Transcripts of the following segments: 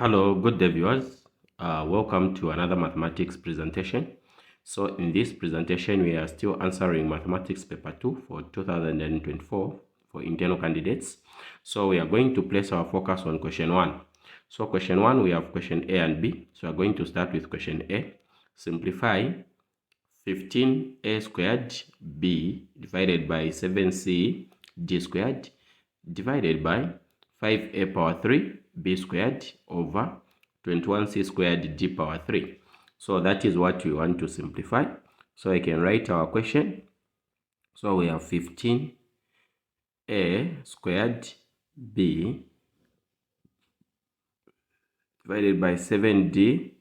Hello, good day viewers. Welcome to another mathematics presentation. So in this presentation, we are still answering mathematics paper 2 for 2024 for internal candidates. So we are going to place our focus on question 1. So question 1, we have question A and B. So we are going to start with question A. Simplify 15a squared b divided by 7c d squared divided by 5a power 3 b squared over 21c squared d power 3. So that is what we want to simplify. So I can write our question. So we have 15a squared b divided by 7c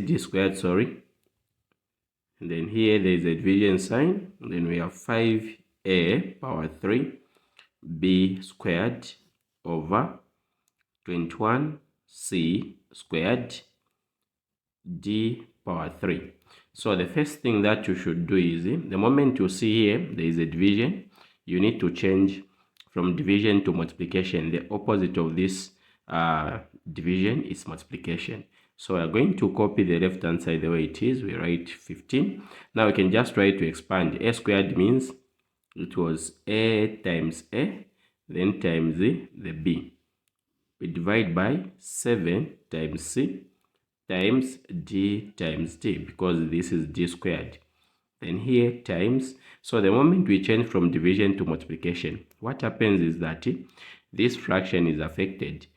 d squared, and then here there is a division sign, and then we have 5a power 3 b squared over 21c squared d power 3. So the first thing that you should do is, the moment you see here there is a division, you need to change from division to multiplication. The opposite of this division is multiplication. So we are going to copy the left hand side the way it is. We write 15. Now we can just try to expand. A squared means it was a times a, then times the b. We divide by 7 times c times d times d, because this is d squared. Then here times. So the moment we change from division to multiplication, what happens is that this fraction is affected.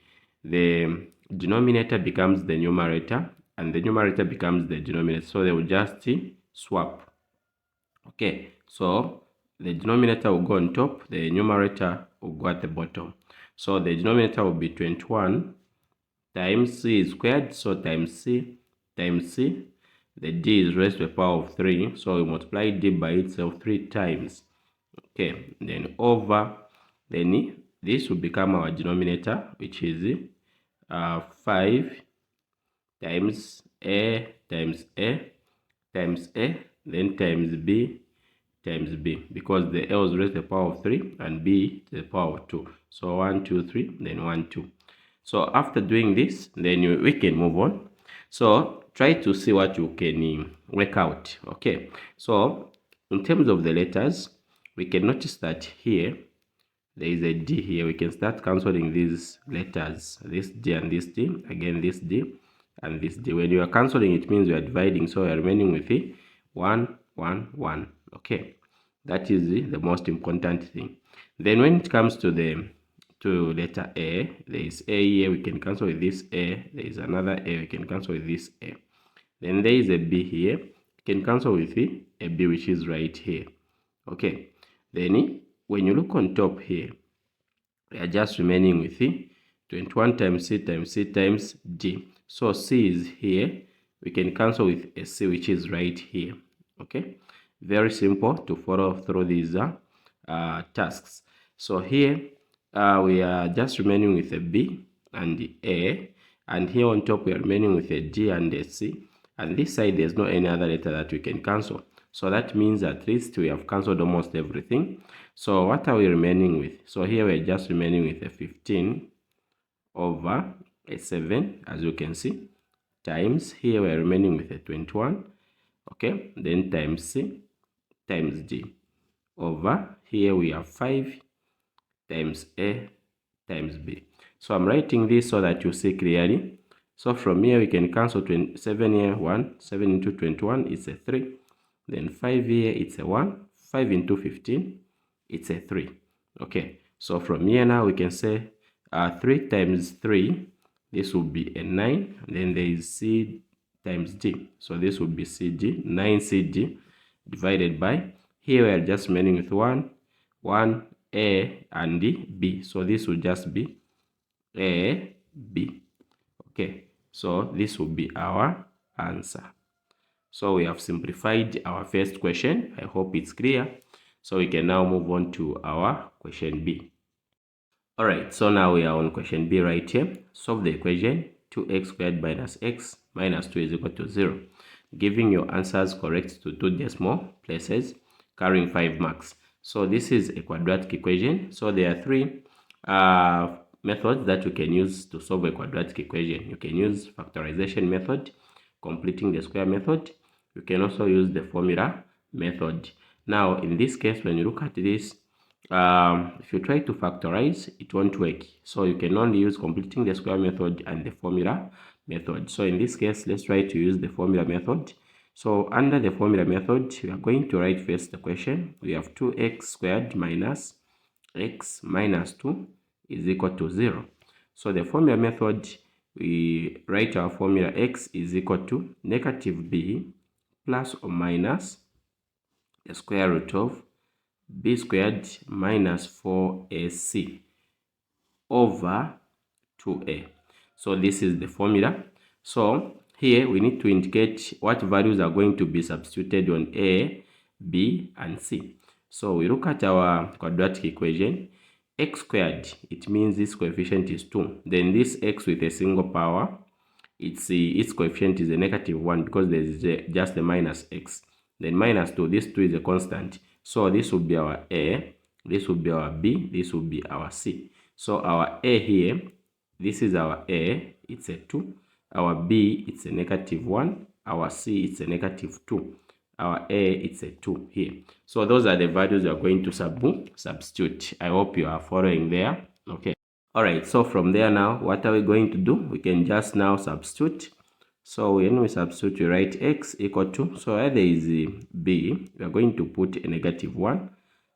The denominator becomes the numerator and the numerator becomes the denominator. So they will just swap. Okay, so the denominator will go on top, the numerator will go at the bottom. So the denominator will be 21 times c squared, so times c times c. The d is raised to the power of 3, so we multiply d by itself 3 times. Okay, then over, then this will become our denominator, which is 5 times a times a times a, then times b, because the a was raised to the power of 3 and b to the power of 2. So 1, 2, 3, then 1, 2. So after doing this, then we can move on. So try to see what you can work out. Okay, so in terms of the letters, we can notice that here there is a d here. We can start cancelling these letters, this d and this d, again this d and this d. When you are cancelling, it means you are dividing, so you are remaining with 1, 1, 1. Okay, that is the most important thing. Then when it comes to the letter a, there is a here, we can cancel with this a. There is another a, we can cancel with this a. Then there is a b here, we can cancel with a b, which is right here. Okay, then when you look on top here, we are just remaining with 21 times c times c times d. So c is here, we can cancel with a c, which is right here. Okay, very simple to follow through these tasks. So here we are just remaining with a b and the a, and here on top we are remaining with a d and a c, and this side there's no any other letter that we can cancel. So that means at least we have cancelled almost everything. So what are we remaining with? So here we're just remaining with a 15 over a 7, as you can see, times, here we're remaining with a 21, okay, then times c times d, over here we have 5 times a times b. So I'm writing this so that you see clearly. So from here we can cancel 27 here, 1, 7 into 21, it's a 3. Then 5 here, it's a 1. 5 into 15, it's a 3. Okay, so from here now we can say 3 times 3, this will be a 9. And then there is c times d. So this will be cd, 9cd, divided by, here we are just remaining with 1, 1, a and b. So this will just be a, b. Okay, so this will be our answer. So we have simplified our first question. I hope it's clear. So we can now move on to our question B. Alright, so now we are on question B right here. Solve the equation 2x squared minus x minus 2 is equal to 0. Giving your answers correct to 2 decimal places, carrying 5 marks. So this is a quadratic equation. So there are 3 methods that you can use to solve a quadratic equation. You can use factorization method, completing the square method. You can also use the formula method. Now, in this case, when you look at this, if you try to factorize, it won't work. So you can only use completing the square method and the formula method. So in this case, let's try to use the formula method. So under the formula method, we are going to write first the question. We have 2x squared minus x minus 2 is equal to 0. So the formula method, we write our formula x is equal to negative b plus or minus the square root of b squared minus 4ac over 2a. So this is the formula. So here we need to indicate what values are going to be substituted on a, b, and c. So we look at our quadratic equation. X squared, it means this coefficient is 2. Then this x with a single power, its coefficient is a negative 1 because there is just the minus x. Then minus 2, this 2 is a constant. So this will be our a, this will be our b, this will be our c. So our a here, this is our a, it's a 2. Our b, it's a negative 1. Our c, it's a negative 2. Our a, it's a 2 here. So those are the values we are going to substitute. I hope you are following there. Okay. All right. So from there now, what are we going to do? We can just now substitute. So when we substitute, we write x equal to, so where there is b, we are going to put a negative 1.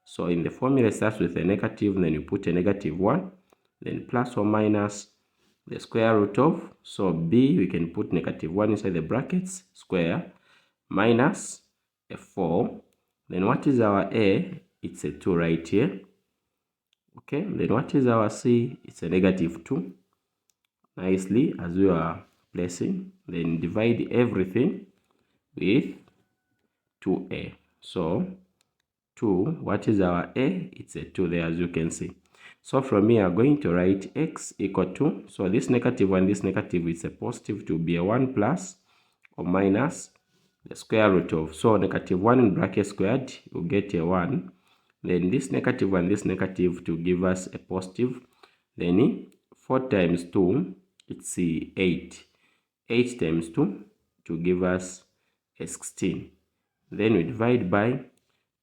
So in the formula, it starts with a negative, and then you put a negative 1, then plus or minus the square root of, so b, we can put negative 1 inside the brackets, square, minus a 4. Then what is our a? It's a 2 right here. Okay, then what is our c? It's a negative 2. Nicely, as we are placing, then divide everything with 2a. So 2, what is our a? It's a 2 there, as you can see. So from here, I'm going to write x equal to, so this negative 1, this negative is a positive, to be a 1 plus or minus the square root of, so negative 1 in bracket squared, you get a 1. Then this negative 1, this negative, to give us a positive. Then 4 times 2, it's 8. 8 times 2 to give us a 16. Then we divide by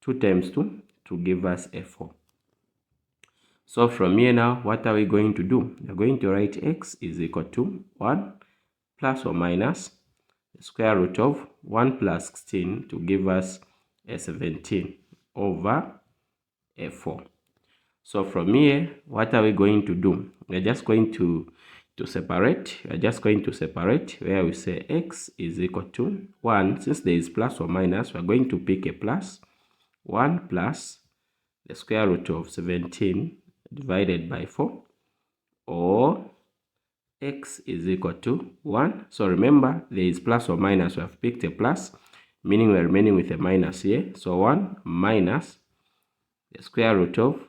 2 times 2 to give us a 4. So from here now, what are we going to do? We're going to write x is equal to 1 plus or minus the square root of 1 plus 16 to give us a 17 over a 4. So from here, what are we going to do? We're just going to separate. We're just going to separate where we say x is equal to 1. Since there is plus or minus, we're going to pick a plus. 1 plus the square root of 17 divided by 4, or x is equal to 1. So remember, there is plus or minus. We have picked a plus, meaning we're remaining with a minus here. So 1 minus the square root of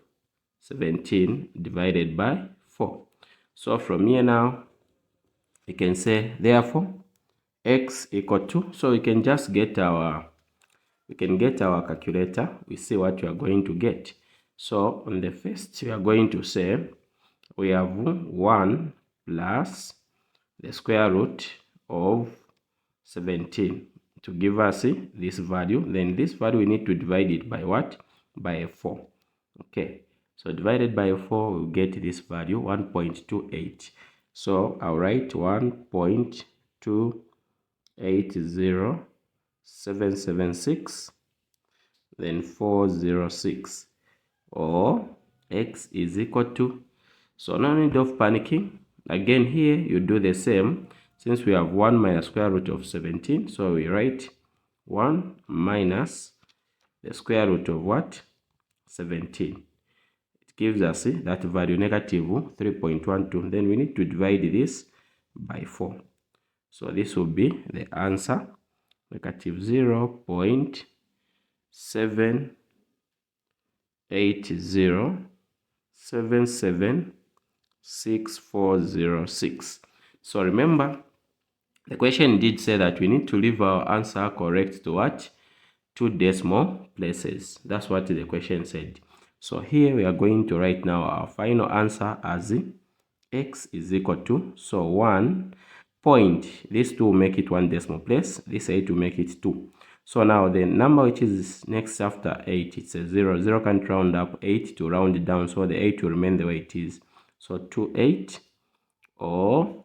17 divided by 4. So from here now, we can say, therefore, x equal to, so we can just get our, calculator. We see what we are going to get. So on the first, we are going to say, we have 1 plus the square root of 17 to give us this value. Then this value, we need to divide it by what? By a 4. Okay, so divided by 4, we'll get this value, 1.28. So I'll write 1.280776, then 406, or x is equal to, so no need of panicking. Again, here you do the same. Since we have 1 minus square root of 17, so we write 1 minus the square root of what? 17. It gives us that value, negative 3.12. Then we need to divide this by 4. So this will be the answer, negative 0.78077646. So remember, the question did say that we need to leave our answer correct to what? 2 decimal places. That's what the question said. So here we are going to write now our final answer as x is equal to, so 1 point, these two make it 1 decimal place, this 8 will make it 2. So now the number which is next after 8, it's a 0. 0 can't round up, 8 to round it down, so the 8 will remain the way it is. So 2, 8, or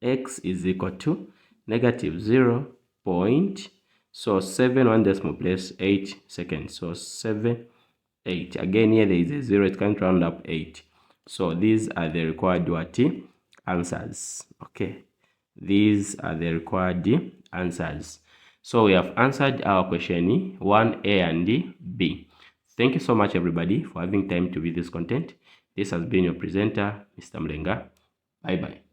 x is equal to negative 0 point, so 7 1 decimal place, 8 seconds, so 7, 8. Again, here there is a 0, it can't round up, 8. So these are the required what answers. Okay, these are the required answers. So we have answered our question 1A and B. Thank you so much, everybody, for having time to view this content. This has been your presenter, Mr. Mlenga. Bye bye.